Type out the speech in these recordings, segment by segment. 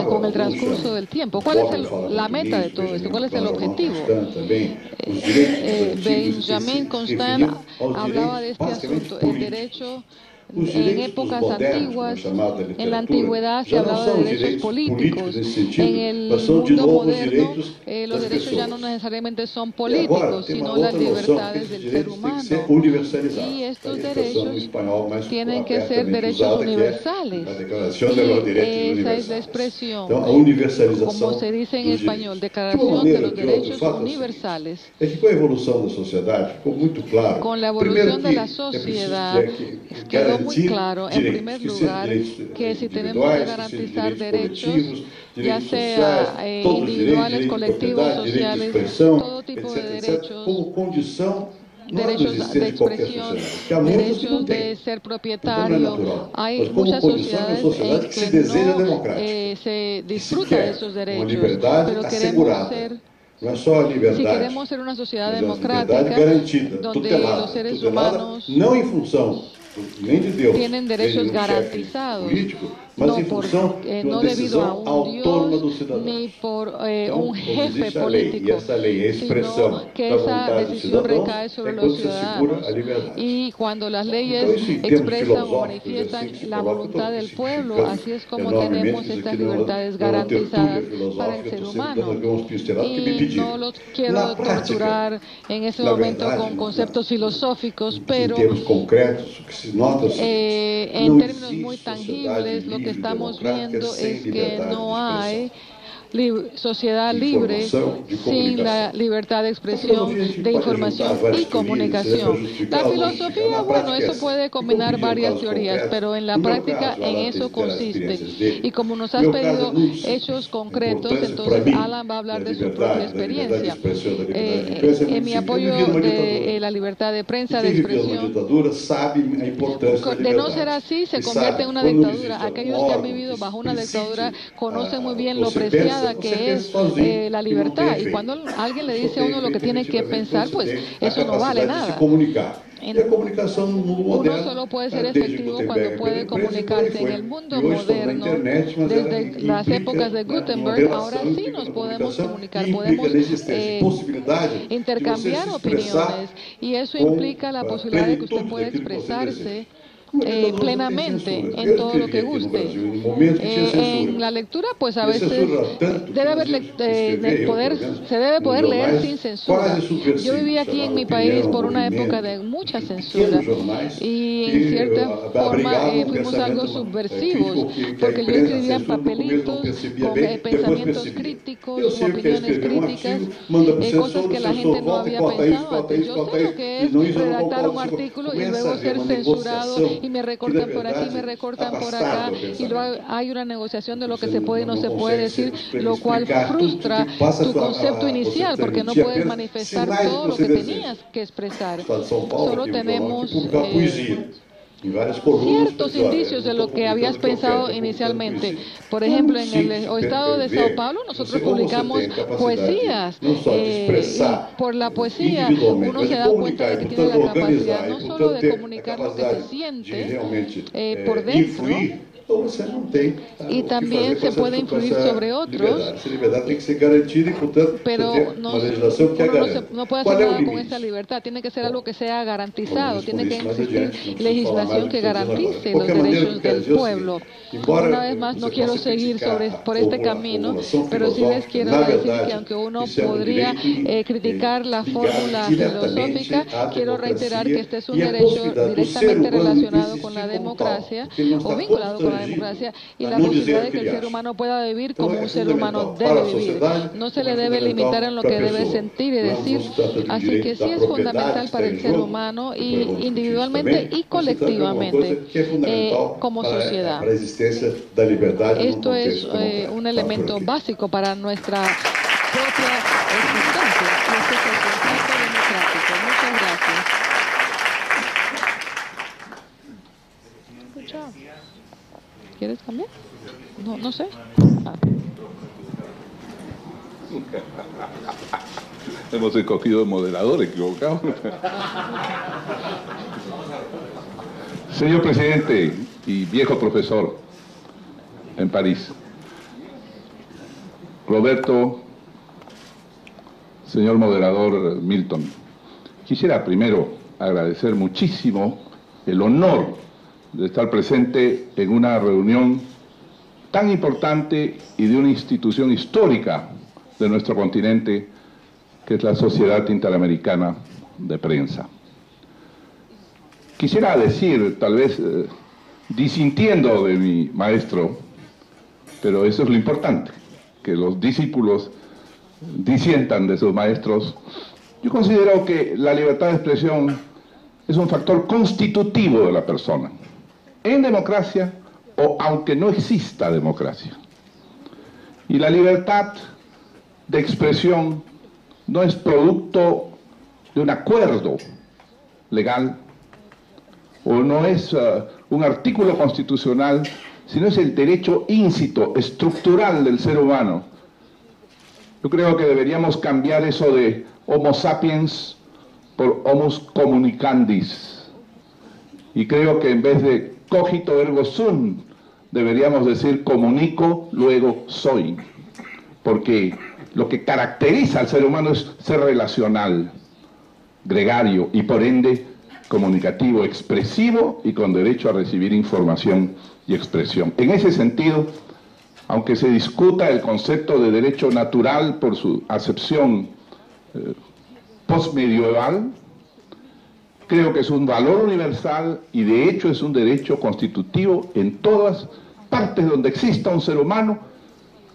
con el transcurso del tiempo. ¿Cuál es la meta de todo esto? ¿Cuál es el objetivo? Benjamin Constant hablaba de este asunto, el derecho. En épocas antiguas, en la antigüedad se hablaba de derechos políticos. En el mundo moderno, los derechos ya no necesariamente son políticos, sino las libertades del ser humano. Y estos derechos tienen que ser derechos universales. Y esa es la expresión, como se dice en español, Declaración de los Derechos Universales. Con la evolución de la sociedad, quedó muy claro, en primer lugar, que si tenemos que garantizar derechos, ya sea individuales, colectivos, sociales, todo tipo de derechos, derechos de expresión, derechos de ser propietario. Hay muchas sociedades en que no se disfruta de esos derechos, pero queremos ser... Si queremos ser una sociedad democrática, donde los seres humanos tienen derechos garantizados, no debido a un Dios ni por un jefe político, sino que esa decisión recae sobre los ciudadanos. Y cuando las leyes expresan o manifiestan la voluntad del pueblo, así es como tenemos estas libertades garantizadas para el ser humano. Y no los quiero torturar en ese momento con conceptos filosóficos, pero en términos muy tangibles, lo que estamos viendo es que no hay sociedad libre sin la libertad de expresión, de información y comunicación. La filosofía, bueno, eso puede combinar varias teorías, pero en la práctica en eso consiste. Y como nos has pedido hechos concretos, entonces Alan va a hablar de su propia experiencia. En mi apoyo de la libertad de prensa, de expresión, de no ser así, se convierte en una dictadura. Aquellos que han vivido bajo una dictadura conocen muy bien lo preciada que es la libertad, y cuando alguien le dice a uno lo que tiene que pensar, pues eso no vale nada. Uno solo puede ser efectivo cuando puede comunicarse. En el mundo moderno, desde las épocas de Gutenberg, ahora sí nos podemos comunicar, podemos intercambiar opiniones, y eso implica la posibilidad de que usted pueda expresarse plenamente en todo lo que guste. En la lectura, pues a veces se debe poder leer sin censura. Yo viví aquí en mi país por una época de mucha censura, y en cierta forma fuimos algo subversivos, porque yo escribía en papelitos con pensamientos críticos, opiniones críticas, cosas que la gente no había pensado antes. Yo sé lo que es redactar un artículo y luego ser censurado, y me recortan por aquí, me recortan por acá, y luego hay una negociación de lo que se puede y no se puede decir, lo cual frustra tu concepto inicial, porque no puedes manifestar todo lo que tenías que expresar. Solo tenemos ciertos indicios de lo que habías pensado inicialmente. Por ejemplo, en el estado de Sao Paulo nosotros publicamos poesías, y por la poesía uno se da cuenta de que tiene la capacidad no solo de comunicar lo que se siente por dentro, y también se puede influir sobre otros, pero no puede hacer nada con esta libertad. Tiene que ser algo que sea garantizado, tiene que existir legislación que garantice los derechos del pueblo. Una vez más, no quiero seguir por este camino, pero sí les quiero decir que aunque uno podría criticar la fórmula filosófica, quiero reiterar que este es un derecho directamente relacionado con la democracia, o vinculado con la democracia, y la posibilidad de que el ser humano pueda vivir como un ser humano debe vivir. No se le debe limitar en lo que debe sentir y decir. Así que sí es fundamental para el ser humano, y individualmente y colectivamente, como sociedad. Esto es un elemento básico para nuestra propia existencia, este es el concepto democrático. Muchas gracias. ¿Quieres cambiar? No sé. Hemos escogido el moderador equivocado. Señor presidente y viejo profesor en París, Roberto, señor moderador Milton, quisiera primero agradecer muchísimo el honor de estar presente en una reunión tan importante y de una institución histórica de nuestro continente, que es la Sociedad Interamericana de Prensa. Quisiera decir, tal vez disintiendo de mi maestro, pero eso es lo importante, que los discípulos disientan de sus maestros. Yo considero que la libertad de expresión es un factor constitutivo de la persona, en democracia o aunque no exista democracia. Y la libertad de expresión no es producto de un acuerdo legal o no es un artículo constitucional, sino es el derecho íncito, estructural del ser humano. Yo creo que deberíamos cambiar eso de Homo sapiens por Homus comunicandis. Y creo que en vez de cogito ergo sum, deberíamos decir comunico, luego soy. Porque lo que caracteriza al ser humano es ser relacional, gregario y por ende comunicativo, expresivo y con derecho a recibir información y expresión. En ese sentido, aunque se discuta el concepto de derecho natural por su acepción postmedieval, creo que es un valor universal y de hecho es un derecho constitutivo en todas partes donde exista un ser humano.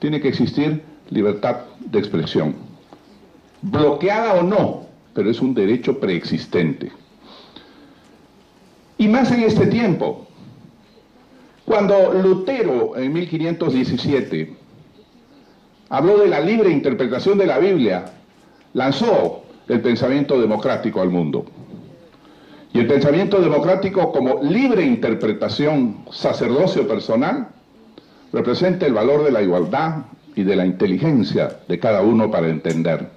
Tiene que existir libertad de expresión, bloqueada o no, pero es un derecho preexistente. Y más en este tiempo, cuando Lutero en 1517 habló de la libre interpretación de la Biblia, lanzó el pensamiento democrático al mundo. Y el pensamiento democrático como libre interpretación, sacerdocio personal, representa el valor de la igualdad y de la inteligencia de cada uno para entender.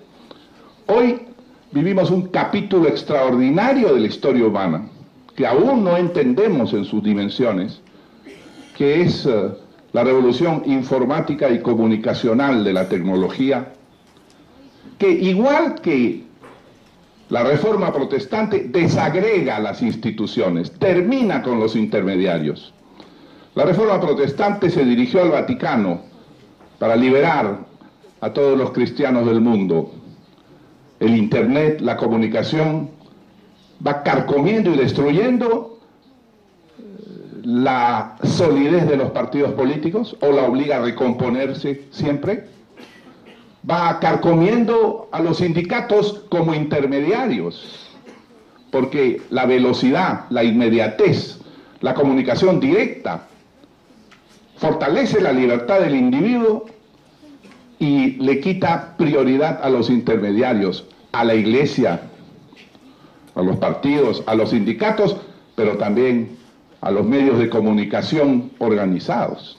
Hoy vivimos un capítulo extraordinario de la historia humana, que aún no entendemos en sus dimensiones, que es la revolución informática y comunicacional de la tecnología, que igual que la reforma protestante desagrega las instituciones, termina con los intermediarios. La reforma protestante se dirigió al Vaticano para liberar a todos los cristianos del mundo. El Internet, la comunicación, va carcomiendo y destruyendo la solidez de los partidos políticos o la obliga a recomponerse siempre. Va carcomiendo a los sindicatos como intermediarios, porque la velocidad, la inmediatez, la comunicación directa fortalece la libertad del individuo y le quita prioridad a los intermediarios, a la iglesia, a los partidos, a los sindicatos, pero también a los medios de comunicación organizados.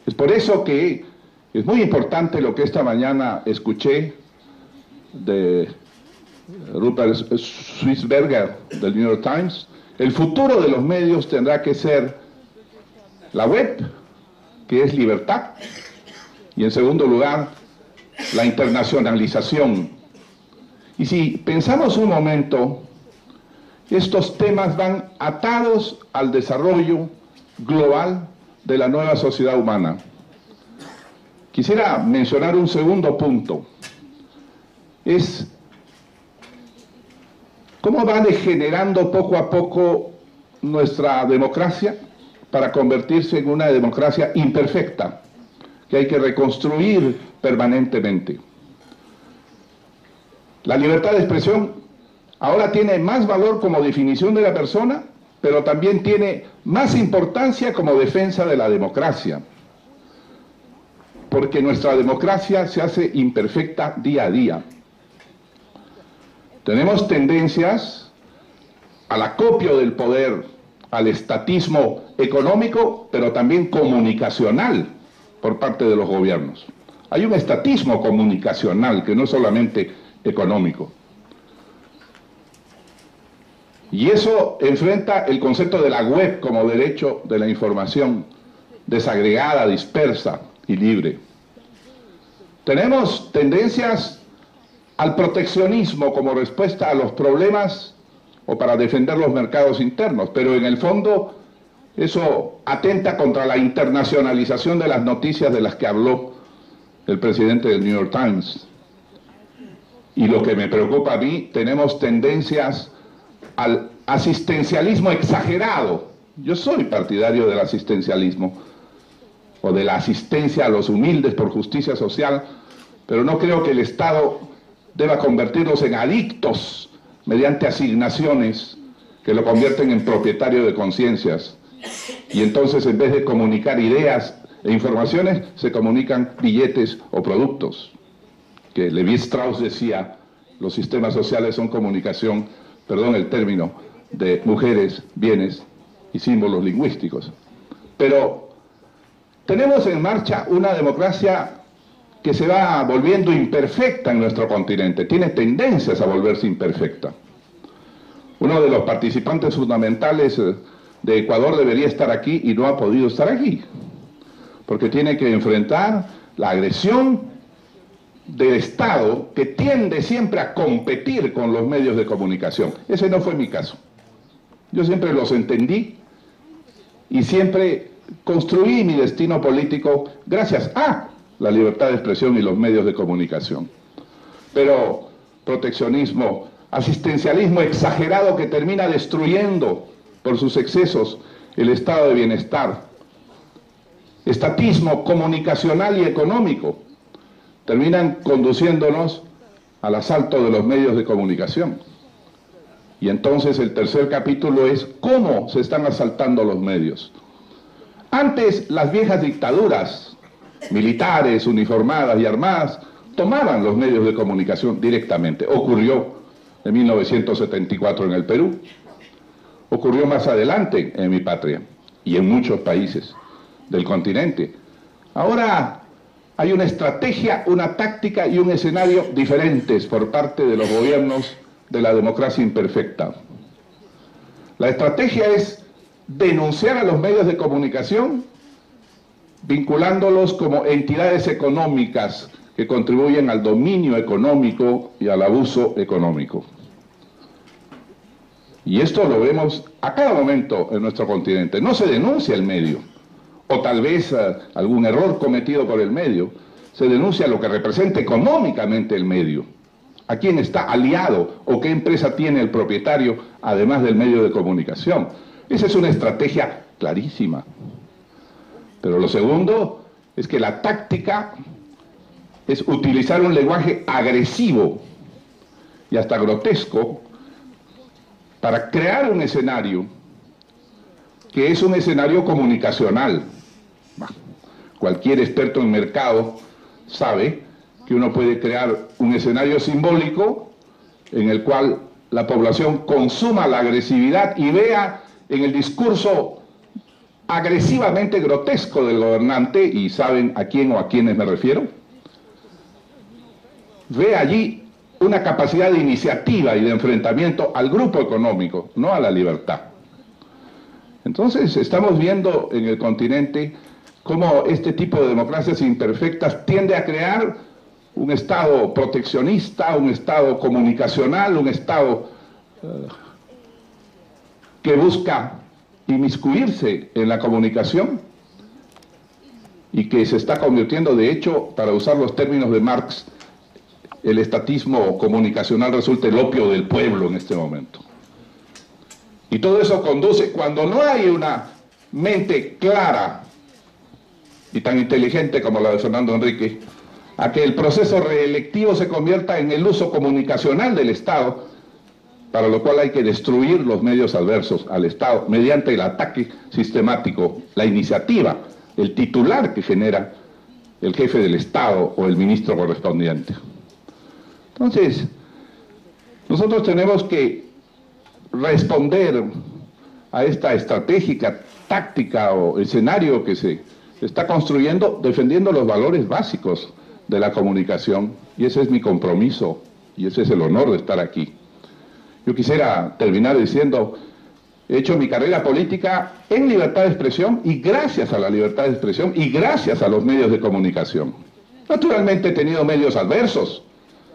Es por eso que es muy importante lo que esta mañana escuché de Rupert Swisberger del New York Times. El futuro de los medios tendrá que ser la web, que es libertad, y en segundo lugar, la internacionalización. Y si pensamos un momento, estos temas van atados al desarrollo global de la nueva sociedad humana. Quisiera mencionar un segundo punto. Es cómo va degenerando poco a poco nuestra democracia para convertirse en una democracia imperfecta, que hay que reconstruir permanentemente. La libertad de expresión ahora tiene más valor como definición de la persona, pero también tiene más importancia como defensa de la democracia, porque nuestra democracia se hace imperfecta día a día. Tenemos tendencias al acopio del poder, al estatismo económico, pero también comunicacional por parte de los gobiernos. Hay un estatismo comunicacional que no es solamente económico. Y eso enfrenta el concepto de la web como derecho de la información desagregada, dispersa y libre. Tenemos tendencias al proteccionismo como respuesta a los problemas o para defender los mercados internos, pero en el fondo eso atenta contra la internacionalización de las noticias de las que habló el presidente del New York Times. Y lo que me preocupa a mí, tenemos tendencias al asistencialismo exagerado. Yo soy partidario del asistencialismo, o de la asistencia a los humildes por justicia social, pero no creo que el Estado deba convertirlos en adictos mediante asignaciones que lo convierten en propietario de conciencias. Y entonces, en vez de comunicar ideas e informaciones, se comunican billetes o productos. Que Levi Strauss decía, los sistemas sociales son comunicación, perdón el término, de mujeres, bienes y símbolos lingüísticos. Pero tenemos en marcha una democracia que se va volviendo imperfecta en nuestro continente, tiene tendencias a volverse imperfecta. Uno de los participantes fundamentales de Ecuador debería estar aquí y no ha podido estar aquí, porque tiene que enfrentar la agresión del Estado que tiende siempre a competir con los medios de comunicación. Ese no fue mi caso. Yo siempre los entendí y siempre construí mi destino político gracias a la libertad de expresión y los medios de comunicación. Pero proteccionismo, asistencialismo exagerado que termina destruyendo por sus excesos el estado de bienestar, estatismo comunicacional y económico, terminan conduciéndonos al asalto de los medios de comunicación. Y entonces el tercer capítulo es cómo se están asaltando los medios. Antes las viejas dictaduras militares, uniformadas y armadas, tomaban los medios de comunicación directamente. Ocurrió en 1974 en el Perú, ocurrió más adelante en mi patria y en muchos países del continente. Ahora hay una estrategia, una táctica y un escenario diferentes por parte de los gobiernos de la democracia imperfecta. La estrategia es denunciar a los medios de comunicación vinculándolos como entidades económicas que contribuyen al dominio económico y al abuso económico. Y esto lo vemos a cada momento en nuestro continente. No se denuncia el medio, o tal vez algún error cometido por el medio, se denuncia lo que representa económicamente el medio. ¿A quién está aliado o qué empresa tiene el propietario, además del medio de comunicación? Esa es una estrategia clarísima. Pero lo segundo es que la táctica es utilizar un lenguaje agresivo y hasta grotesco para crear un escenario que es un escenario comunicacional. Cualquier experto en mercado sabe que uno puede crear un escenario simbólico en el cual la población consuma la agresividad y vea en el discurso agresivamente grotesco del gobernante, y saben a quién o a quiénes me refiero, ve allí una capacidad de iniciativa y de enfrentamiento al grupo económico, no a la libertad. Entonces estamos viendo en el continente cómo este tipo de democracias imperfectas tiende a crear un Estado proteccionista, un Estado comunicacional, un Estado que busca inmiscuirse en la comunicación y que se está convirtiendo, de hecho, para usar los términos de Marx, el estatismo comunicacional resulta el opio del pueblo en este momento. Y todo eso conduce, cuando no hay una mente clara y tan inteligente como la de Fernando Henrique, a que el proceso reelectivo se convierta en el uso comunicacional del Estado, para lo cual hay que destruir los medios adversos al Estado mediante el ataque sistemático, la iniciativa, el titular que genera el jefe del Estado o el ministro correspondiente. Entonces, nosotros tenemos que responder a esta estratégica, táctica o escenario que se está construyendo defendiendo los valores básicos de la comunicación, y ese es mi compromiso y ese es el honor de estar aquí. Yo quisiera terminar diciendo, he hecho mi carrera política en libertad de expresión y gracias a la libertad de expresión y gracias a los medios de comunicación. Naturalmente he tenido medios adversos,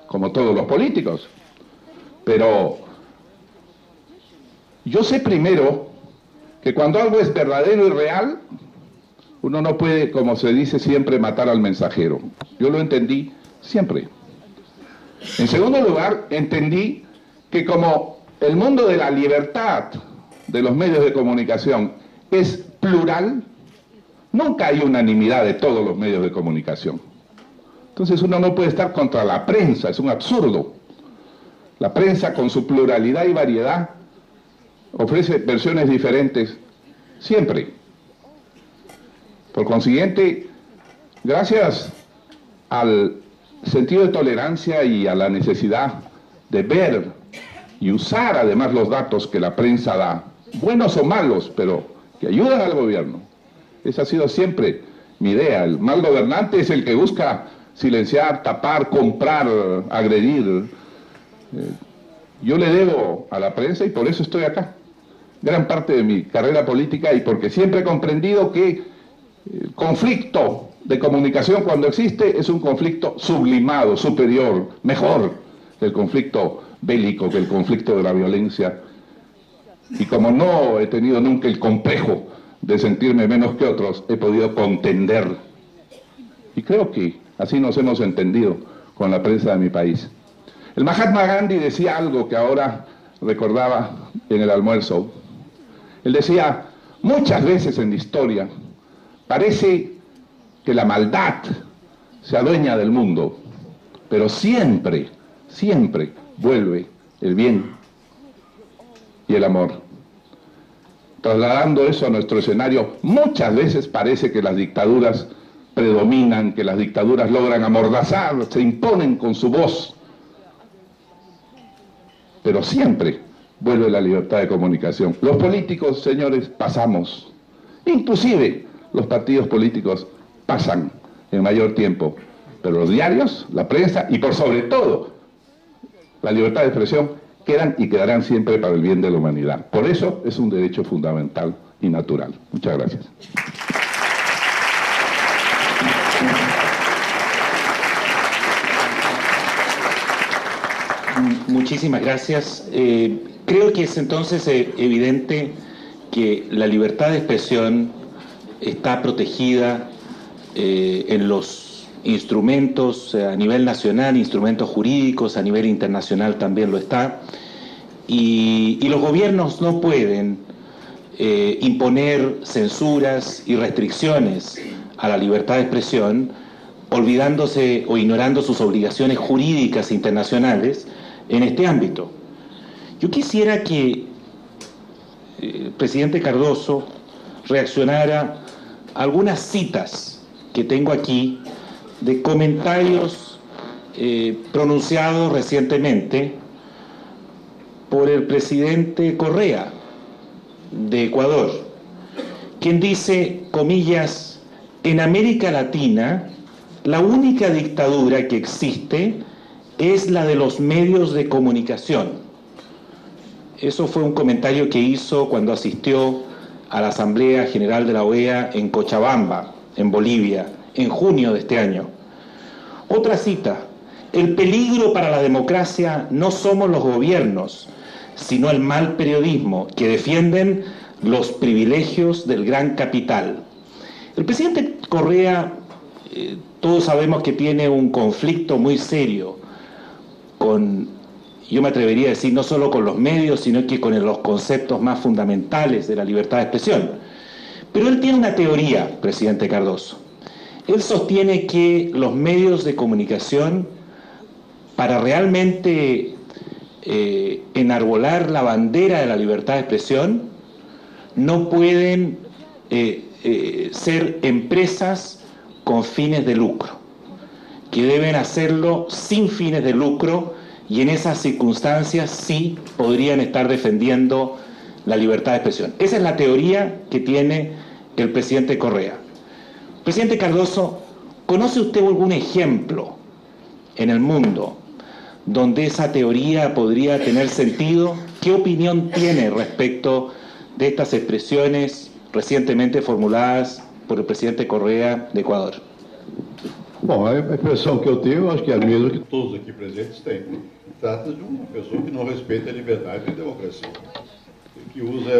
como todos los políticos, pero yo sé primero que cuando algo es verdadero y real, uno no puede, como se dice siempre, matar al mensajero. Yo lo entendí siempre. En segundo lugar, entendí que como el mundo de la libertad de los medios de comunicación es plural, nunca hay unanimidad de todos los medios de comunicación. Entonces uno no puede estar contra la prensa, es un absurdo. La prensa, con su pluralidad y variedad, ofrece versiones diferentes siempre. Por consiguiente, gracias al sentido de tolerancia y a la necesidad de ver y usar además los datos que la prensa da, buenos o malos, pero que ayudan al gobierno. Esa ha sido siempre mi idea. El mal gobernante es el que busca silenciar, tapar, comprar, agredir. Yo le debo a la prensa y por eso estoy acá. Gran parte de mi carrera política y porque siempre he comprendido que el conflicto de comunicación cuando existe es un conflicto sublimado, superior, mejor que el conflicto bélico, que el conflicto de la violencia. Y como no he tenido nunca el complejo de sentirme menos que otros, he podido contender. Y creo que así nos hemos entendido con la prensa de mi país. El Mahatma Gandhi decía algo que ahora recordaba en el almuerzo. Él decía, muchas veces en la historia parece que la maldad se adueña del mundo, pero siempre, siempre vuelve el bien y el amor. Trasladando eso a nuestro escenario, muchas veces parece que las dictaduras predominan, que las dictaduras logran amordazar, se imponen con su voz, pero siempre vuelve la libertad de comunicación. Los políticos, señores, pasamos, inclusive los partidos políticos pasan en mayor tiempo, pero los diarios, la prensa y por sobre todo la libertad de expresión quedan y quedarán siempre para el bien de la humanidad. Por eso es un derecho fundamental y natural. Muchas gracias. Muchísimas gracias. Creo que es entonces evidente que la libertad de expresión está protegida en los instrumentos a nivel nacional, instrumentos jurídicos, a nivel internacional también lo está, y los gobiernos no pueden imponer censuras y restricciones a la libertad de expresión olvidándose o ignorando sus obligaciones jurídicas internacionales en este ámbito. Yo quisiera que el presidente Cardoso reaccionara a algunas citas que tengo aquí de comentarios pronunciados recientemente por el presidente Correa de Ecuador, quien dice, comillas, en América Latina la única dictadura que existe es la de los medios de comunicación. Eso fue un comentario que hizo cuando asistió a la Asamblea General de la OEA en Cochabamba, en Bolivia, en junio de este año. Otra cita, el peligro para la democracia no somos los gobiernos, sino el mal periodismo que defienden los privilegios del gran capital. El presidente Correa, todos sabemos que tiene un conflicto muy serio con, yo me atrevería a decir, no solo con los medios, sino que con los conceptos más fundamentales de la libertad de expresión. Pero él tiene una teoría, presidente Cardoso. Él sostiene que los medios de comunicación, para realmente enarbolar la bandera de la libertad de expresión, no pueden ser empresas con fines de lucro, que deben hacerlo sin fines de lucro, y en esas circunstancias sí podrían estar defendiendo la libertad de expresión. Esa es la teoría que tiene el presidente Correa. Presidente Cardoso, ¿conoce usted algún ejemplo en el mundo donde esa teoría podría tener sentido? ¿Qué opinión tiene respecto de estas expresiones recientemente formuladas por el presidente Correa de Ecuador? Bom, a impressão que eu tenho, eu acho que é a mesma que todos aqui presentes têm. Trata de uma pessoa que não respeita a liberdade e a democracia, que usa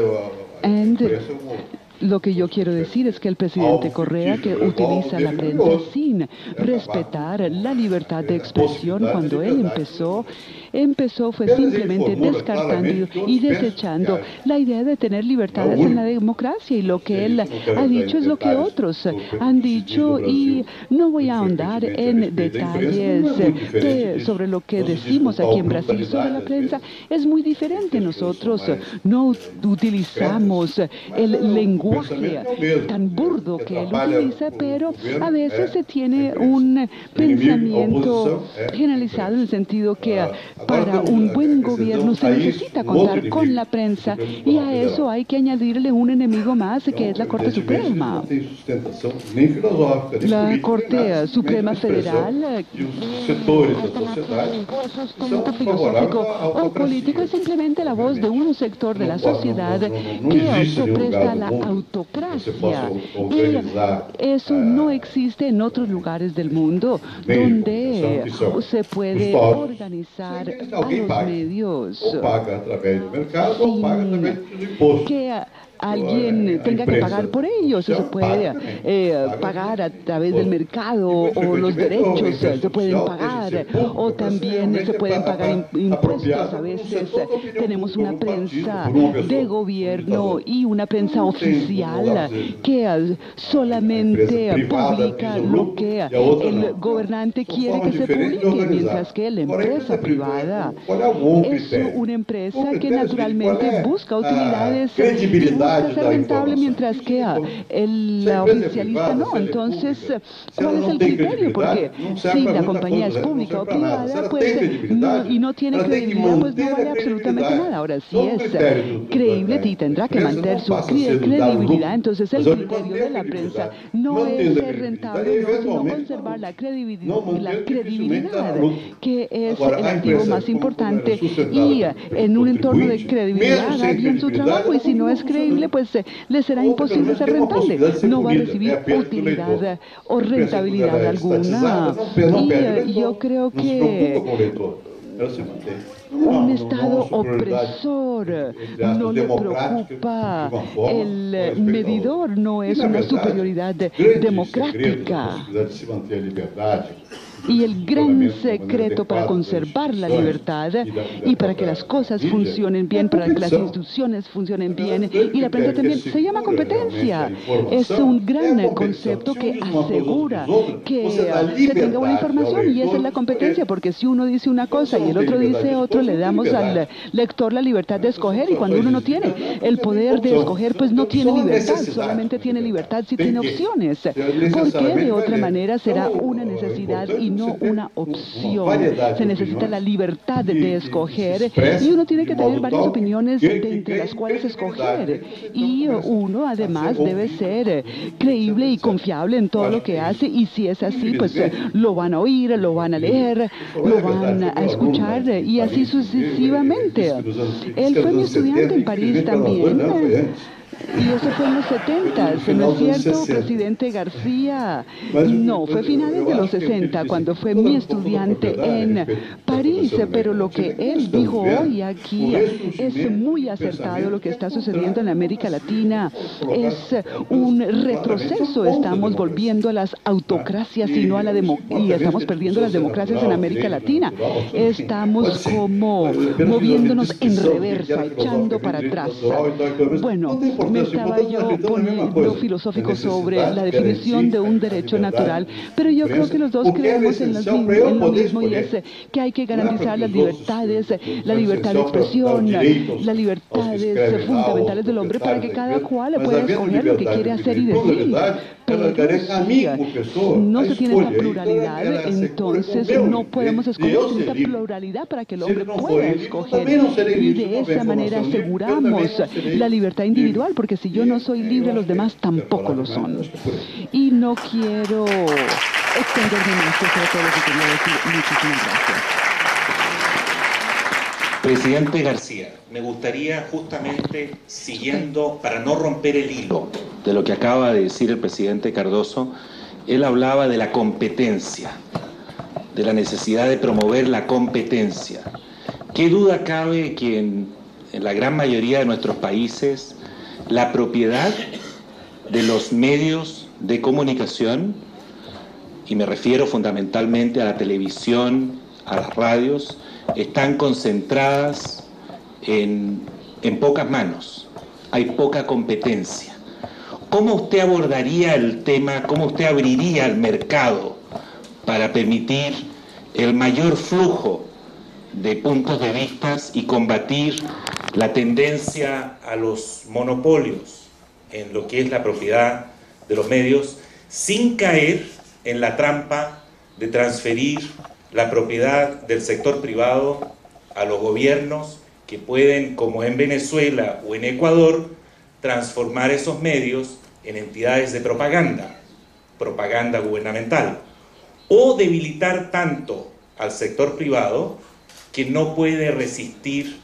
a imprensa como... Lo que yo quiero decir es que el presidente Correa, que utiliza la prensa sin respetar la libertad de expresión, cuando él empezó fue simplemente descartando y desechando la idea de tener libertades en la democracia, y lo que él ha dicho es lo que otros han dicho, y no voy a ahondar en detalles sobre lo que decimos aquí en Brasil sobre la prensa. Es muy diferente. Nosotros no utilizamos el lenguaje tan burdo que él utiliza, pero a veces se tiene un pensamiento generalizado en el sentido que para un buen gobierno se necesita contar con la prensa, y a eso hay que añadirle un enemigo más, que es la Corte Suprema. La Corte Suprema Federal, filosófico o político, es simplemente la voz de un sector de la sociedad que se presta a la autocracia, y eso no existe en otros lugares del mundo donde se puede organizar a los medios sin que alguien tenga que pagar por ellos. Se puede pagar a través del mercado, o los derechos se pueden pagar, o también se pueden pagar impuestos. A veces tenemos una prensa de gobierno y una prensa oficial que solamente publica lo que el gobernante quiere que se publique, mientras que la empresa privada es una empresa que naturalmente busca utilidades, ser rentable, mientras que la oficialista no. Entonces, ¿cuál es el criterio? Porque si la compañía es pública o privada, pues no tiene credibilidad, pues no vale absolutamente nada. Ahora, si es creíble y tendrá que mantener su credibilidad, entonces el criterio de la prensa no es ser rentable, sino conservar la credibilidad, que es el activo más importante, y en un entorno de credibilidad haga bien su trabajo, y si no es creíble, pues le será imposible ser rentable, no va a recibir utilidad o rentabilidad alguna. Y yo creo que un Estado opresor no le preocupa el medidor, no es una superioridad democrática. Y el gran secreto para conservar la libertad y para que las cosas funcionen bien, para que las instituciones funcionen bien, y la prensa también, se llama competencia. Es un gran concepto que asegura que se tenga buena información, y esa es la competencia, porque si uno dice una cosa y el otro dice otro, le damos al lector la libertad de escoger, y cuando uno no tiene el poder de escoger, pues no tiene libertad, solamente tiene libertad si tiene opciones, porque de otra manera será una necesidad y no una opción. Se necesita la libertad de escoger, y uno tiene que tener varias opiniones de entre las cuales escoger, y uno además debe ser creíble y confiable en todo lo que hace, y si es así, pues lo van a oír, lo van a leer, lo van a escuchar, y así sucesivamente. Él fue mi estudiante en París también. Y eso fue en los 70, ¿no es cierto, presidente García? No, fue finales de los 60 cuando fue mi estudiante en París, pero lo que él dijo hoy aquí es muy acertado. Lo que está sucediendo en América Latina es un retroceso. Estamos volviendo a las autocracias y no a la democracia, y estamos perdiendo las democracias en América Latina. Estamos como moviéndonos en reversa, echando para atrás. Bueno, me estaba yo poniendo filosófico sobre la definición de un derecho natural, pero yo creo que los dos creemos en lo mismo, y es que hay que garantizar las libertades, la libertad de expresión, las libertades fundamentales del hombre, para que cada cual pueda escoger lo que quiere hacer y decir. Pero si no se tiene esa pluralidad, entonces no podemos escoger. Se necesita pluralidad para que el hombre pueda escoger, y de esa manera aseguramos la libertad individual, porque si yo no soy libre, los demás tampoco lo son. Y no quiero extenderme más, eso es todo lo que quería decir. Muchísimas gracias. Presidente García, me gustaría justamente, siguiendo, para no romper el hilo de lo que acaba de decir el presidente Cardoso, él hablaba de la competencia, de la necesidad de promover la competencia. ¿Qué duda cabe que en la gran mayoría de nuestros países la propiedad de los medios de comunicación, y me refiero fundamentalmente a la televisión, a las radios, están concentradas en pocas manos? Hay poca competencia. ¿Cómo usted abordaría el tema, cómo usted abriría el mercado para permitir el mayor flujo de puntos de vista y combatir la tendencia a los monopolios en lo que es la propiedad de los medios, sin caer en la trampa de transferir la propiedad del sector privado a los gobiernos que pueden, como en Venezuela o en Ecuador, transformar esos medios en entidades de propaganda gubernamental, o debilitar tanto al sector privado que no puede resistir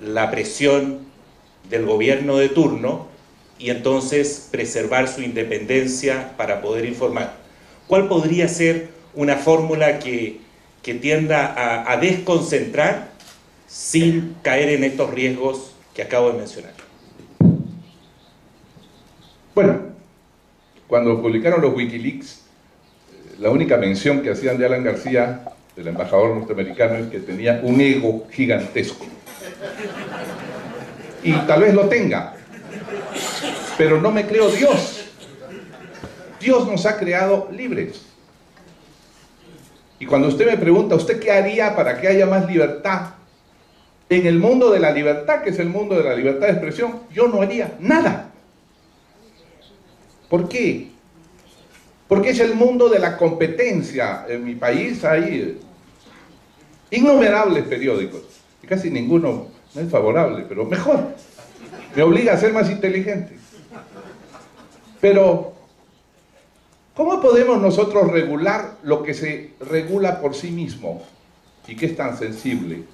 la presión del gobierno de turno y entonces preservar su independencia para poder informar? ¿Cuál podría ser una fórmula que tienda a desconcentrar sin caer en estos riesgos que acabo de mencionar? Bueno, cuando publicaron los Wikileaks, la única mención que hacían de Alan García, del embajador norteamericano, es que tenía un ego gigantesco. Y tal vez lo tenga, pero no me creo Dios. Dios nos ha creado libres. Y cuando usted me pregunta, ¿usted qué haría para que haya más libertad? En el mundo de la libertad, que es el mundo de la libertad de expresión, yo no haría nada. ¿Por qué? Porque es el mundo de la competencia. En mi país hay innumerables periódicos, y casi ninguno no es favorable, pero mejor. Me obliga a ser más inteligente. Pero, ¿cómo podemos nosotros regular lo que se regula por sí mismo y que es tan sensible?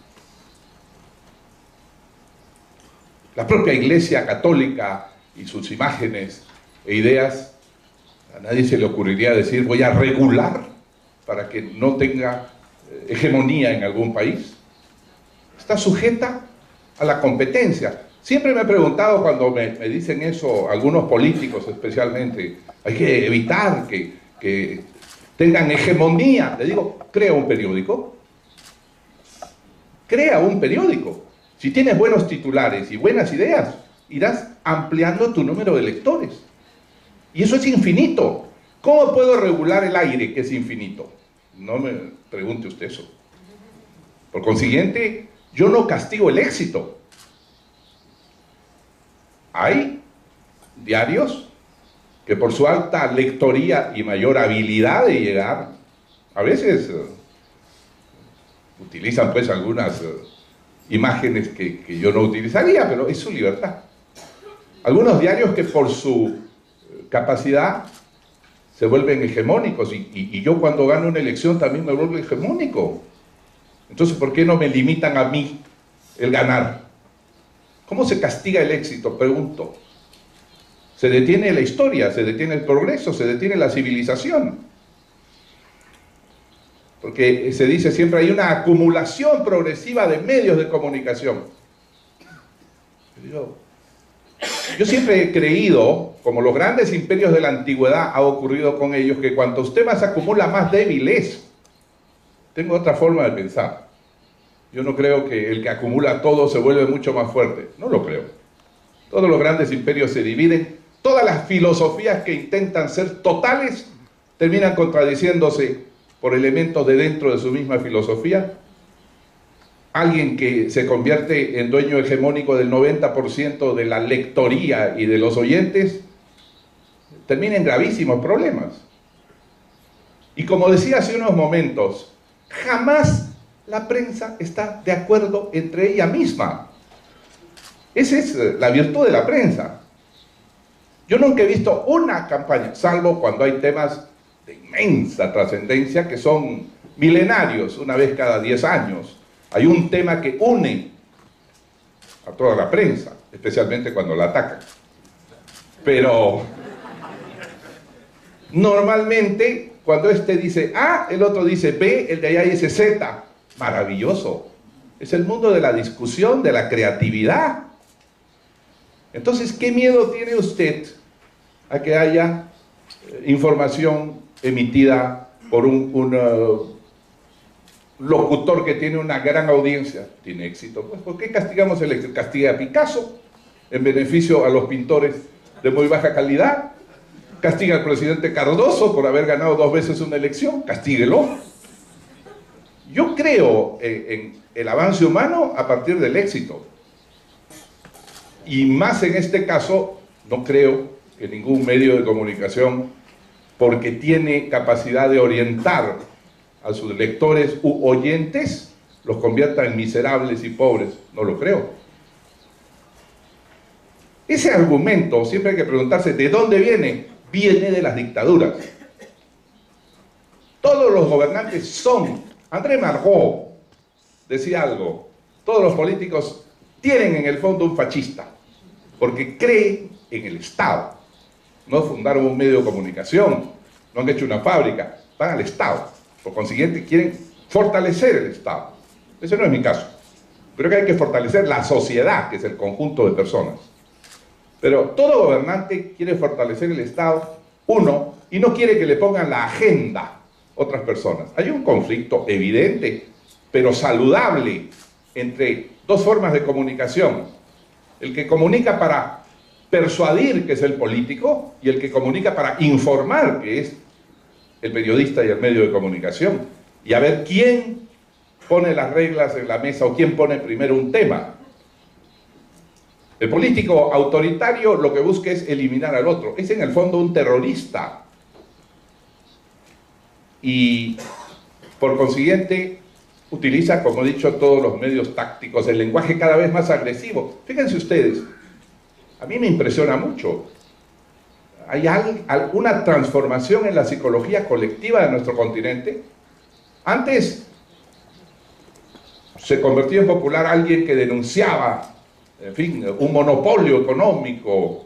La propia Iglesia Católica y sus imágenes e ideas, a nadie se le ocurriría decir voy a regular para que no tenga hegemonía en algún país. Está sujeta a la competencia. Siempre me he preguntado cuando me dicen eso, algunos políticos especialmente, hay que evitar que tengan hegemonía. Le digo, crea un periódico. Crea un periódico. Si tienes buenos titulares y buenas ideas, irás ampliando tu número de lectores. Y eso es infinito. ¿Cómo puedo regular el aire, que es infinito? No me pregunte usted eso. Por consiguiente, yo no castigo el éxito. Hay diarios que por su alta lectoría y mayor habilidad de llegar, a veces utilizan pues algunas imágenes que yo no utilizaría, pero es su libertad. Algunos diarios que por su capacidad se vuelven hegemónicos y yo cuando gano una elección también me vuelvo hegemónico. Entonces, ¿por qué no me limitan a mí el ganar? ¿Cómo se castiga el éxito? Pregunto. Se detiene la historia, se detiene el progreso, se detiene la civilización. Porque se dice siempre hay una acumulación progresiva de medios de comunicación. Yo siempre he creído, como los grandes imperios de la antigüedad ha ocurrido con ellos, que cuanto usted más acumula, más débil es. Tengo otra forma de pensar. Yo no creo que el que acumula todo se vuelve mucho más fuerte. No lo creo. Todos los grandes imperios se dividen. Todas las filosofías que intentan ser totales terminan contradiciéndose por elementos de dentro de su misma filosofía. Alguien que se convierte en dueño hegemónico del 90% de la lectoría y de los oyentes termina en gravísimos problemas. Y como decía hace unos momentos, jamás la prensa está de acuerdo entre ella misma. Esa es la virtud de la prensa. Yo nunca he visto una campaña, salvo cuando hay temas de inmensa trascendencia que son milenarios, una vez cada 10 años. Hay un tema que une a toda la prensa, especialmente cuando la atacan. Pero Normalmente, cuando este dice A, el otro dice B, el de allá dice Z. Maravilloso. Es el mundo de la discusión, de la creatividad. Entonces, ¿qué miedo tiene usted a que haya información emitida por un locutor que tiene una gran audiencia? Tiene éxito. Pues, ¿por qué castigamos el éxito? Castiga a Picasso en beneficio a los pintores de muy baja calidad. Castiga al presidente Cardoso por haber ganado 2 veces una elección. Castíguelo. Yo creo en el avance humano a partir del éxito. Y más en este caso, no creo que ningún medio de comunicación, porque tiene capacidad de orientar a sus lectores u oyentes, los convierta en miserables y pobres. No lo creo. Ese argumento, siempre hay que preguntarse, ¿de dónde viene? Viene de las dictaduras. Todos los gobernantes son. André Malraux decía algo: todos los políticos tienen en el fondo un fascista, porque creen en el Estado. No fundaron un medio de comunicación, no han hecho una fábrica, van al Estado. Por consiguiente, quieren fortalecer el Estado. Ese no es mi caso. Creo que hay que fortalecer la sociedad, que es el conjunto de personas. Pero todo gobernante quiere fortalecer el Estado, uno, y no quiere que le pongan la agenda otras personas. Hay un conflicto evidente, pero saludable, entre dos formas de comunicación. El que comunica para persuadir, que es el político, y el que comunica para informar, que es el periodista y el medio de comunicación. Y a ver quién pone las reglas en la mesa o quién pone primero un tema. El político autoritario lo que busca es eliminar al otro. Es en el fondo un terrorista. Y por consiguiente utiliza, como he dicho, todos los medios tácticos, el lenguaje cada vez más agresivo. Fíjense ustedes, a mí me impresiona mucho. Hay alguna transformación en la psicología colectiva de nuestro continente. Antes se convertía en popular alguien que denunciaba, en fin, un monopolio económico,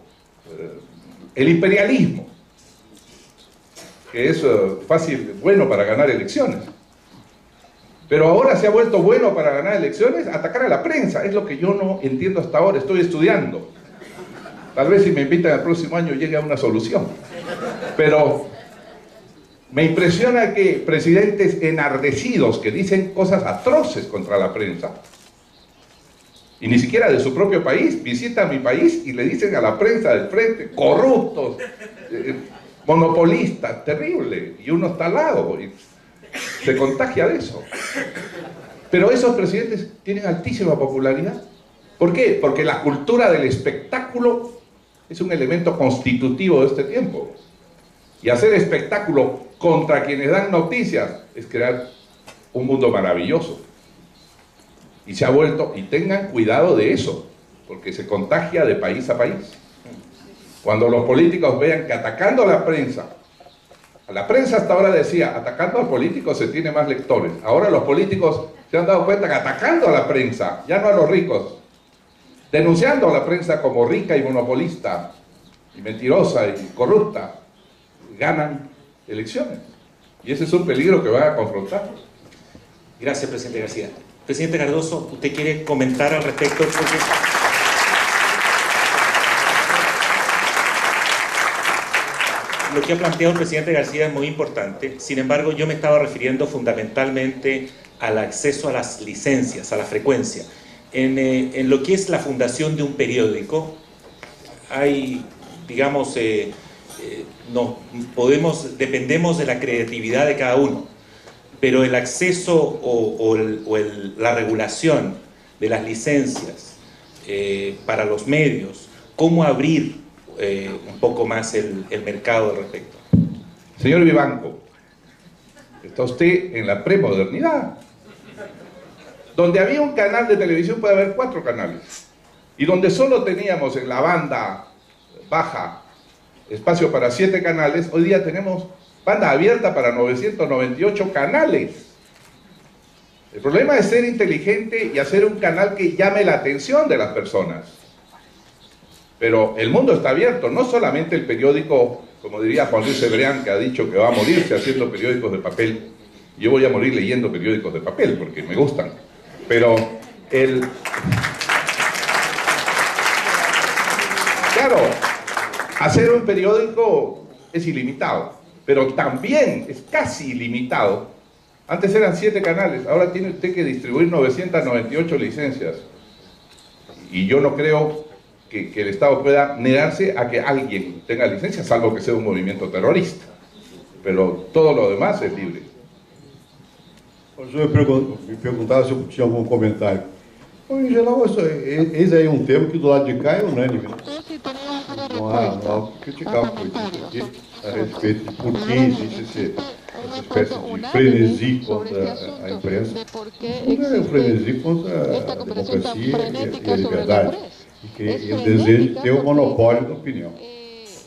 el imperialismo, que es fácil, bueno para ganar elecciones. Pero ahora se ha vuelto bueno para ganar elecciones atacar a la prensa. Es lo que yo no entiendo hasta ahora, estoy estudiando. Tal vez si me invitan el próximo año llegue a una solución. Pero me impresiona que presidentes enardecidos que dicen cosas atroces contra la prensa, y ni siquiera de su propio país, visitan mi país y le dicen a la prensa del frente, corruptos, monopolistas, terrible, y uno está al lado y se contagia de eso. Pero esos presidentes tienen altísima popularidad. ¿Por qué? Porque la cultura del espectáculo es un elemento constitutivo de este tiempo. Y hacer espectáculo contra quienes dan noticias es crear un mundo maravilloso. Y se ha vuelto, y tengan cuidado de eso, porque se contagia de país a país. Cuando los políticos vean que atacando a la prensa hasta ahora decía, atacando al político se tiene más lectores. Ahora los políticos se han dado cuenta que atacando a la prensa, ya no a los ricos, denunciando a la prensa como rica y monopolista, y mentirosa y corrupta, ganan elecciones. Y ese es un peligro que van a confrontar. Gracias, presidente García. Presidente Cardoso, ¿usted quiere comentar al respecto? Lo que ha planteado el presidente García es muy importante. Sin embargo, yo me estaba refiriendo fundamentalmente al acceso a las licencias, a la frecuencia. En lo que es la fundación de un periódico, hay, digamos, dependemos de la creatividad de cada uno, pero el acceso la regulación de las licencias para los medios, cómo abrir un poco más el mercado al respecto. Señor Vivanco, está usted en la premodernidad. Donde había un canal de televisión puede haber 4 canales. Y donde solo teníamos en la banda baja espacio para 7 canales, hoy día tenemos banda abierta para 998 canales. El problema es ser inteligente y hacer un canal que llame la atención de las personas. Pero el mundo está abierto, no solamente el periódico como diría Juan Luis Cebrián, que ha dicho que va a morirse haciendo periódicos de papel. Yo voy a morir leyendo periódicos de papel, porque me gustan. Pero claro, hacer un periódico es ilimitado, pero también es casi ilimitado. Antes eran 7 canales, ahora tiene usted que distribuir 998 licencias. Y yo no creo que el Estado pueda negarse a que alguien tenga licencia, salvo que sea un movimiento terrorista. Pero todo lo demás es libre. Eu me perguntava se eu tinha algum comentário. Em geral, esse aí é um tema que do lado de cá é unânime. Não há o que criticar o político aqui a respeito de por que existe essa espécie de frenesi contra a imprensa. Não é um frenesi contra a democracia e a liberdade. E o desejo de ter o monopólio da opinião.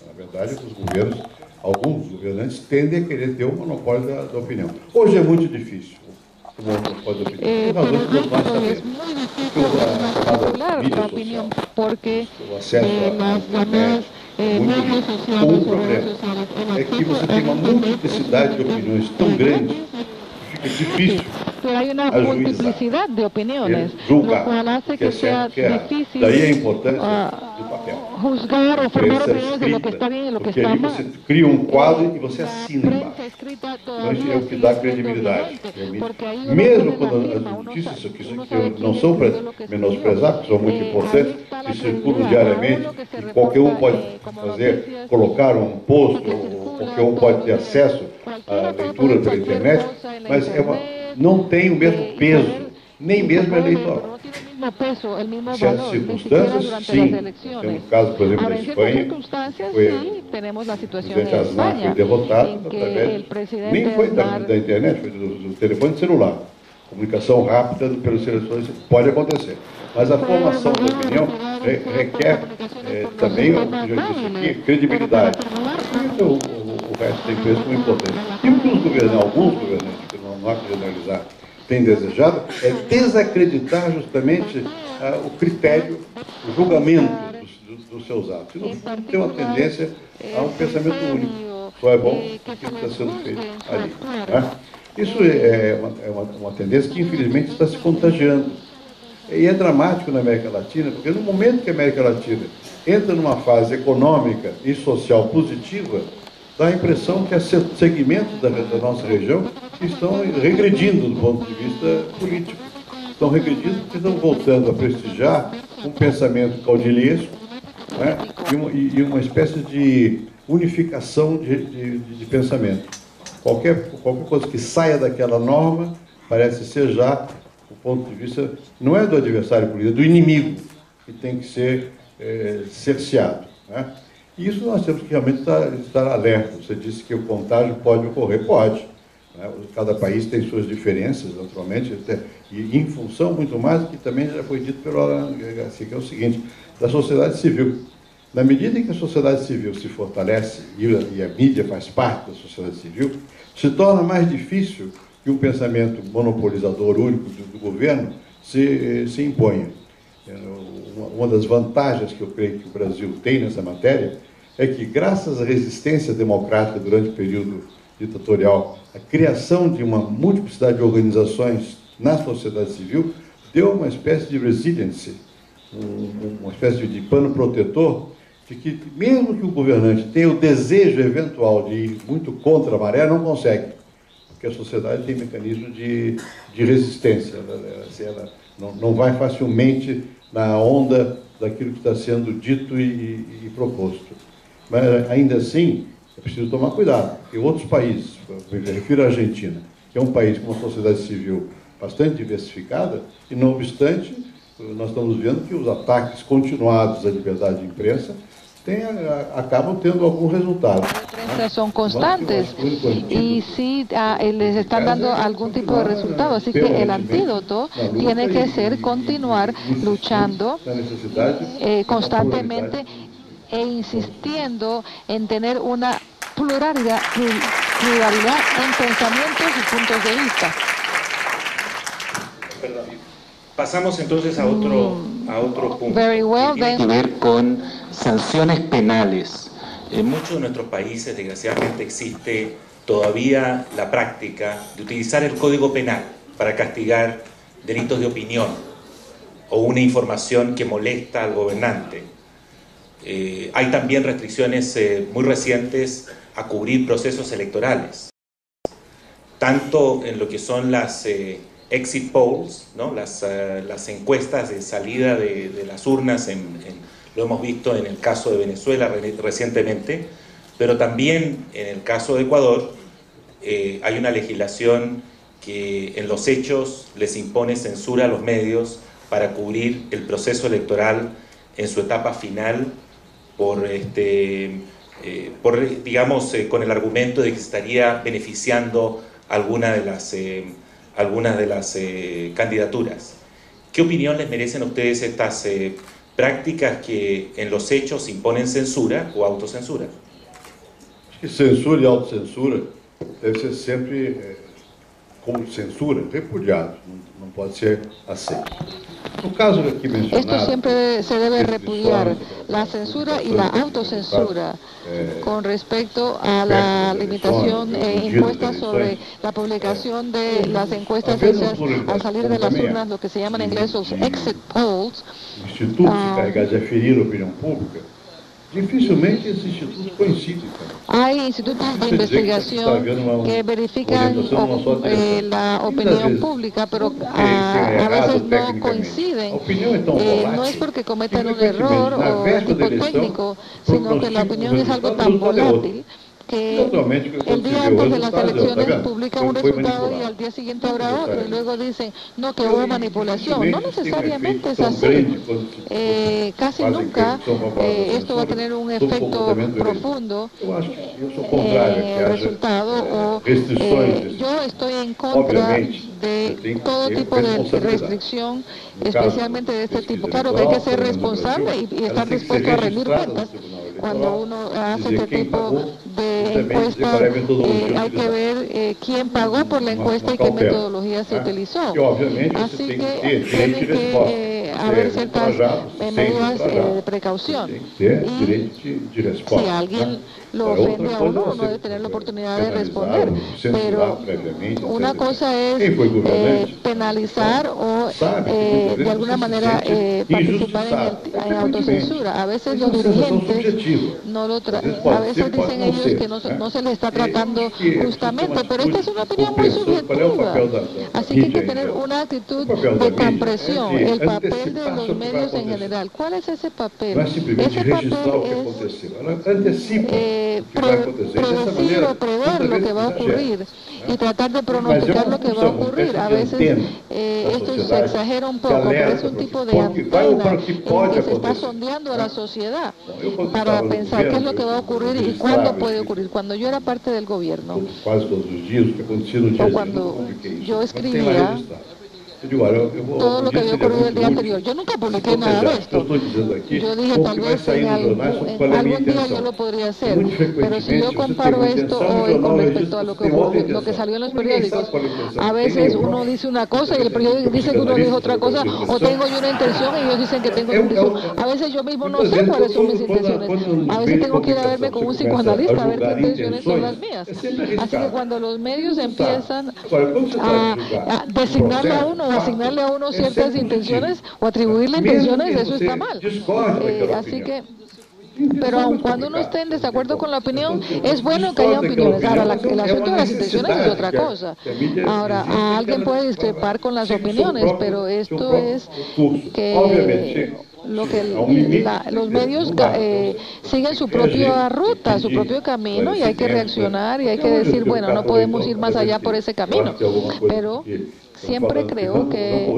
Na verdade, os governos, alguns governantes tendem a querer ter o monopólio da opinião. Hoje é muito difícil. Por razões que nós sabemos. A opinião, porque o acesso à internet é muito difícil. Um problema é que você tem uma multiplicidade de opiniões tão grande que fica difícil. Pero hay una multiplicidad de opiniones, lo cual hace que sea difícil daí a importância do papel. Juzgar o formar opiniones de lo que está bien y lo que está mal. Você cria um quadro e você assina embaixo. Então, isso é o que dá credibilidade. Mesmo quando as notícias que não são para menosprezar, que são muito importantes, que circulam diariamente, e qualquer um pode fazer, colocar um post, ou qualquer um pode ter acesso à leitura pela internet, mas não tem o mesmo peso, nem mesmo eleitoral. Certas circunstâncias, sim. Tem um caso, por exemplo, da Espanha, foi presidente Aznar foi derrotado através, nem foi da internet, foi do telefone celular. Comunicação rápida pelos seleções pode acontecer. Mas a formação da opinião requer também, como eu já disse aqui, credibilidade. Então, o resto tem peso muito importante. E o que alguns governantes, que não há que generalizar, têm desejado é desacreditar justamente o critério, o julgamento dos seus atos. E não tem uma tendência a um pensamento único. Só é bom o que está sendo feito ali. Né? Isso é uma tendência que, infelizmente, está se contagiando. E é dramático na América Latina, porque no momento que a América Latina entra numa fase econômica e social positiva, dá a impressão que segmentos da nossa região estão regredindo do ponto de vista político. Estão regredindo porque estão voltando a prestigiar um pensamento caudilhesco, né, e uma espécie de unificação de pensamento. Qualquer coisa que saia daquela norma parece ser já, do ponto de vista, não é do adversário político, é do inimigo, que tem que ser cerceado. Né? E isso nós temos que realmente estar alerta. Você disse que o contágio pode ocorrer, pode. Né? Cada país tem suas diferenças, naturalmente, e em função muito mais do que também já foi dito pelo Alan Garcia, que é o seguinte, da sociedade civil. Na medida em que a sociedade civil se fortalece, e a mídia faz parte da sociedade civil, se torna mais difícil que um pensamento monopolizador único do governo se imponha. Uma das vantagens que eu creio que o Brasil tem nessa matéria é que, graças à resistência democrática durante o período ditatorial, a criação de uma multiplicidade de organizações na sociedade civil deu uma espécie de resiliency, uma espécie de pano protetor, de que, mesmo que o governante tenha o desejo eventual de ir muito contra a maré, não consegue, porque a sociedade tem mecanismo de resistência, ela não vai facilmente na onda daquilo que está sendo dito e proposto. Mas, ainda assim, é preciso tomar cuidado, porque outros países, eu me refiro à Argentina, que é um país com uma sociedade civil bastante diversificada, e, não obstante, nós estamos vendo que os ataques continuados à liberdade de imprensa acabam tendo algum resultado. Son constantes y sí les están dando algún tipo de resultado, así que el antídoto tiene que ser continuar luchando constantemente e insistiendo en tener una pluralidad en pensamientos y puntos de vista. Pasamos entonces a otro punto, Very well, que tiene que ver con sanciones penales En muchos de nuestros países, desgraciadamente, existe todavía la práctica de utilizar el Código Penal para castigar delitos de opinión o una información que molesta al gobernante. Hay también restricciones muy recientes a cubrir procesos electorales, tanto en lo que son las exit polls, ¿no? las encuestas de salida de las urnas, lo hemos visto en el caso de Venezuela recientemente, pero también en el caso de Ecuador hay una legislación que en los hechos les impone censura a los medios para cubrir el proceso electoral en su etapa final digamos, con el argumento de que se estaría beneficiando algunas de las candidaturas. ¿Qué opinión les merecen a ustedes estas prácticas que en los hechos imponen censura o autocensura? Censura e autocensura deve ser sempre com censura, repudiado, não pode ser aceito. No caso aqui mencionado, esto siempre se debe repudiar, la censura y la autocensura con respecto a la limitación impuesta sobre la publicación de las encuestas hechas al salir de las urnas, lo que se llama en inglés los exit polls. Institutos encarregados de aferir a opinião pública, dificilmente esses institutos coincidem. Hay institutos de investigación que verifican la opinión pública, pero a veces no coinciden. No es porque cometan un error o un tipo técnico, sino que la opinión es algo tan volátil que el día antes de las elecciones publican un resultado y al día siguiente habrá otro, y luego dicen, no, que hubo manipulación. No necesariamente es así. Casi nunca esto va a tener un efecto profundo en el resultado. Yo estoy en contra de todo tipo de restricción, especialmente de este tipo. Claro que hay que ser responsable y estar dispuesto a rendir cuentas. Cuando uno hace este tipo de encuestas, hay que ver quién pagó por la encuesta y qué metodología se utilizó. Así que tiene que haber ciertas medidas de precaución. Y si alguien lo ofende a uno debe tener la oportunidad de responder. Pero una cosa es penalizar o de alguna manera participar en autocensura. A veces los dirigentes a veces dicen ellos que no se les está tratando justamente, pero esta es una opinión muy subjetiva. Así que hay que tener una actitud de compresión, el papel de los medios en general. ¿Cuál es ese papel? Ese papel es predecir o prever lo que va a ocurrir y tratar de pronosticar lo que va a ocurrir. A veces esto se exagera un poco, pero es un tipo de antena en que se está sondeando a la sociedad para pensar qué es lo que va a ocurrir y cuándo puede ocurrir. Cuando yo era parte del gobierno o cuando yo escribía todo lo que había ocurrido el día anterior. Yo nunca publiqué nada de esto. Yo dije, tal vez en algún día yo lo podría hacer, pero si yo comparo esto hoy con respecto a lo que salió en los periódicos, a veces uno dice una cosa y el periódico dice que uno dijo otra cosa, o tengo yo una intención y ellos dicen que tengo una intención. A veces yo mismo no sé cuáles son mis intenciones. A veces tengo que ir a verme con un psicoanalista a ver qué intenciones son las mías. Así que cuando los medios empiezan a designarlo a uno, asignarle a uno ciertas intenciones o atribuirle intenciones, eso está mal. Así que, pero aun cuando uno esté en desacuerdo con la opinión, es bueno que haya opiniones. Ahora, el asunto de las intenciones es otra cosa. Ahora, alguien puede discrepar con las opiniones, pero esto es que los medios siguen su propia ruta, su propio camino, y hay que reaccionar y hay que decir, bueno, no podemos ir más allá por ese camino, pero siempre creo que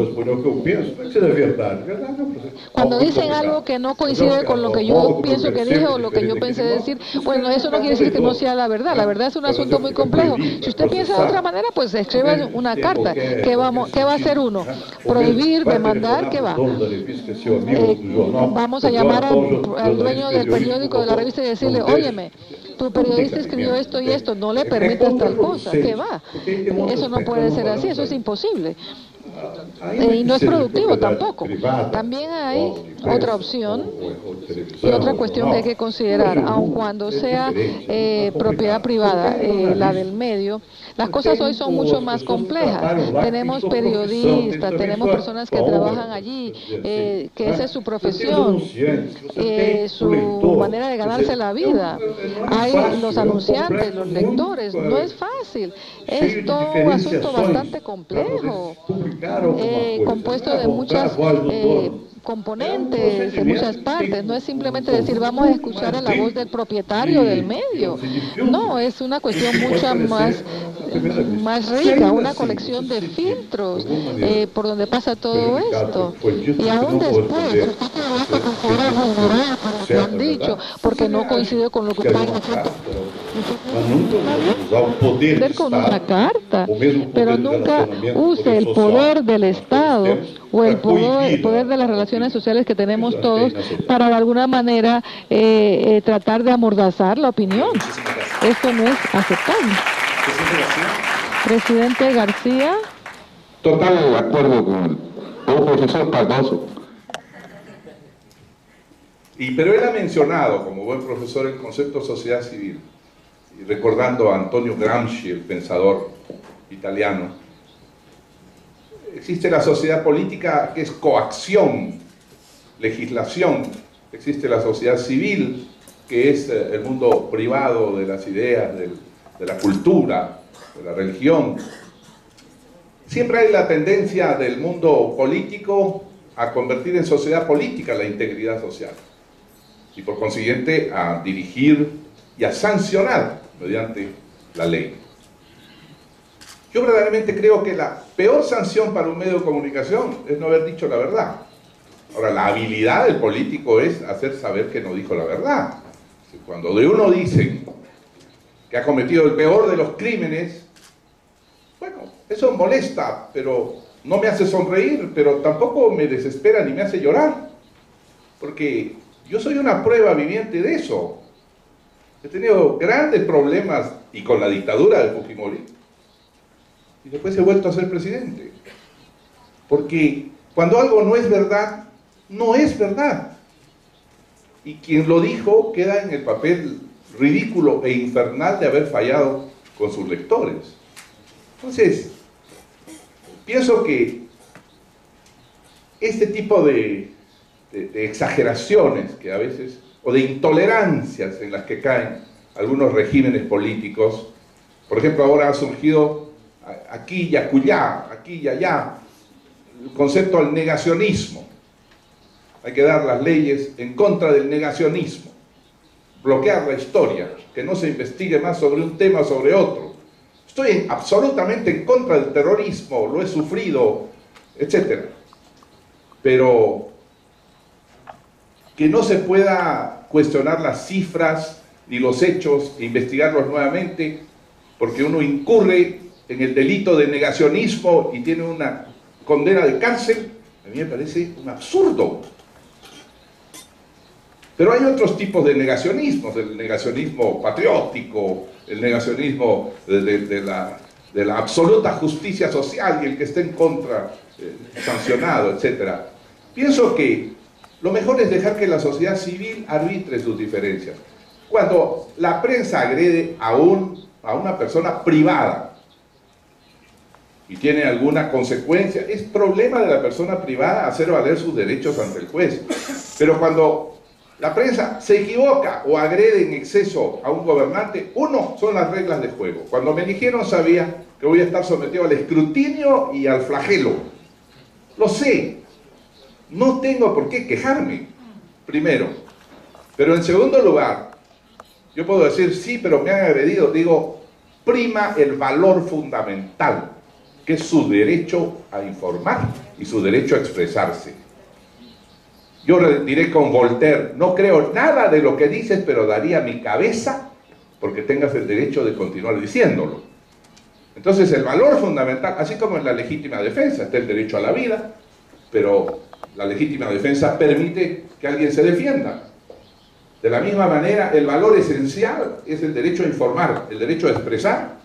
cuando dicen algo que no coincide con lo que yo pienso que dije o lo que yo pensé decir, bueno, eso no quiere decir que no sea la verdad. La verdad es un asunto muy complejo. Si usted piensa de otra manera, pues escriba una carta. ¿Qué va a hacer uno? ¿Prohibir, demandar? ¿Qué va? Vamos a llamar al dueño del periódico, de la revista, y decirle, óyeme, tu periodista escribió esto y esto, no le permitas tal cosa. ¿Qué va? Eso no puede ser así, eso es imposible. Y no es productivo tampoco. También hay otra opción y otra cuestión que hay que considerar, aun cuando sea propiedad privada, la del medio. Las cosas hoy son mucho más complejas. Tenemos periodistas, tenemos personas que trabajan allí, que esa es su profesión, su manera de ganarse la vida. Hay los anunciantes, los lectores. No es fácil. Es todo un asunto bastante complejo, compuesto de muchas componentes, de muchas partes. No es simplemente decir vamos a escuchar a la voz del propietario del medio. No, es una cuestión mucho más rica, una colección de filtros por donde pasa todo esto. Y aún después, me han dicho, porque no coincide con lo que ustedes con una carta, pero nunca use el poder del Estado o el poder de las relaciones sociales que tenemos todos para de alguna manera tratar de amordazar la opinión. Esto no es aceptable. Presidente García. Total de acuerdo con el profesor Cardoso. Pero él ha mencionado, como buen profesor, el concepto de sociedad civil, y recordando a Antonio Gramsci, el pensador italiano. Existe la sociedad política, que es coacción, legislación. Existe la sociedad civil, que es el mundo privado de las ideas, de la cultura, de la religión. Siempre hay la tendencia del mundo político a convertir en sociedad política la integridad social y por consiguiente a dirigir y a sancionar mediante la ley. Yo verdaderamente creo que la peor sanción para un medio de comunicación es no haber dicho la verdad. Ahora, la habilidad del político es hacer saber que no dijo la verdad. Cuando de uno dicen que ha cometido el peor de los crímenes, bueno, eso molesta, pero no me hace sonreír, pero tampoco me desespera ni me hace llorar, porque yo soy una prueba viviente de eso. He tenido grandes problemas, y con la dictadura de Fujimori, y después he vuelto a ser presidente. Porque cuando algo no es verdad, no es verdad. Y quien lo dijo queda en el papel ridículo e infernal de haber fallado con sus lectores. Entonces, pienso que este tipo de exageraciones que a veces, o de intolerancias en las que caen algunos regímenes políticos, por ejemplo, ahora ha surgido aquí y acullá, aquí y allá, el concepto del negacionismo. Hay que dar las leyes en contra del negacionismo, bloquear la historia, que no se investigue más sobre un tema o sobre otro. Estoy absolutamente en contra del terrorismo, lo he sufrido, etc. Pero que no se pueda cuestionar las cifras ni los hechos e investigarlos nuevamente, porque uno incurre en el delito de negacionismo y tiene una condena de cárcel, a mí me parece un absurdo. Pero hay otros tipos de negacionismos, el negacionismo patriótico, el negacionismo de la absoluta justicia social y el que esté en contra, sancionado, etc. Pienso que lo mejor es dejar que la sociedad civil arbitre sus diferencias. Cuando la prensa agrede a una persona privada y tiene alguna consecuencia, es problema de la persona privada hacer valer sus derechos ante el juez. Pero cuando la prensa se equivoca o agrede en exceso a un gobernante, son las reglas de juego. Cuando me eligieron sabía que voy a estar sometido al escrutinio y al flagelo. Lo sé. No tengo por qué quejarme, primero. Pero en segundo lugar, yo puedo decir, sí, pero me han agredido. Digo, prima el valor fundamental, que es su derecho a informar y su derecho a expresarse. Yo diré con Voltaire, no creo nada de lo que dices, pero daría mi cabeza porque tengas el derecho de continuar diciéndolo. Entonces el valor fundamental, así como en la legítima defensa, está el derecho a la vida, pero la legítima defensa permite que alguien se defienda. De la misma manera, el valor esencial es el derecho a informar, el derecho a expresar,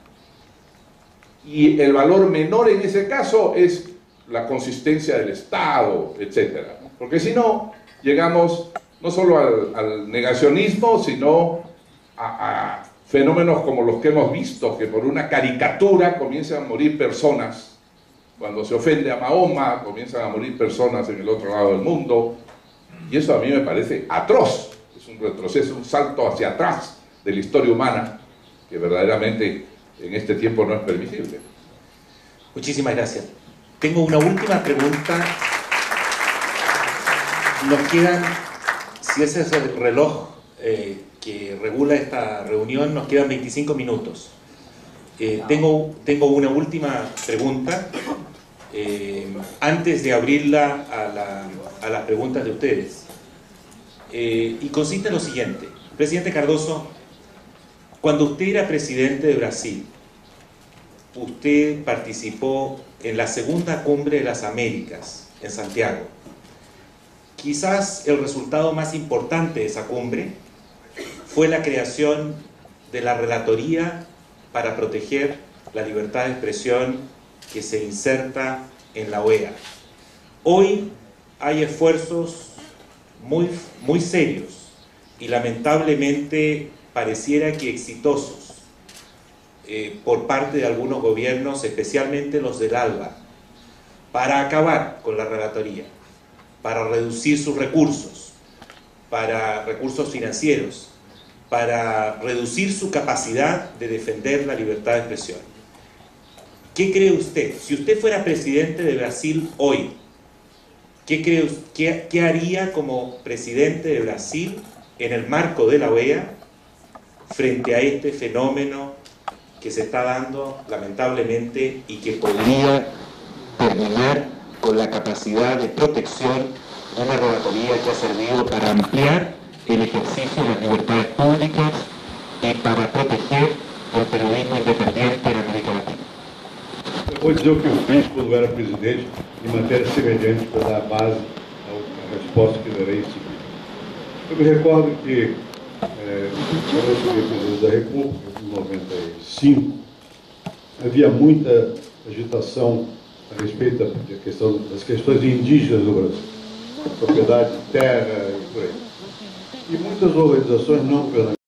y el valor menor en ese caso es la consistencia del Estado, etc. Porque si no, llegamos no solo al negacionismo, sino a fenómenos como los que hemos visto, que por una caricatura comienzan a morir personas. Cuando se ofende a Mahoma, comienzan a morir personas en el otro lado del mundo. Y eso a mí me parece atroz. Es un retroceso, un salto hacia atrás de la historia humana, que verdaderamente en este tiempo no es permisible. Muchísimas gracias. Tengo una última pregunta. Nos quedan, si ese es el reloj que regula esta reunión, nos quedan 25 minutos. Tengo una última pregunta antes de abrirla a las preguntas de ustedes. Y consiste en lo siguiente. Presidente Cardoso, cuando usted era presidente de Brasil, usted participó en la segunda cumbre de las Américas en Santiago. Quizás el resultado más importante de esa cumbre fue la creación de la Relatoría para proteger la libertad de expresión que se inserta en la OEA. Hoy hay esfuerzos muy serios y lamentablemente pareciera que exitosos por parte de algunos gobiernos, especialmente los del ALBA, para acabar con la relatoría, para reducir sus recursos, para recursos financieros, para reducir su capacidad de defender la libertad de expresión. ¿Qué cree usted? Si usted fuera presidente de Brasil hoy, ¿qué haría como presidente de Brasil en el marco de la OEA frente a este fenómeno que se está dando lamentablemente y que podría terminar con la capacidad de protección de una relatoría que ha servido para ampliar el ejercicio de las libertades públicas y para proteger el periodismo independiente en América Latina? Eu vou dizer o que eu fiz quando era presidente em matéria semelhante para dar base à resposta que darei em seguida. Eu me recordo que, quando eu fui presidente da República, em 95, havia muita agitação a respeito das questões indígenas do Brasil, propriedade de terra e por aí. E muitas organizações não governamentais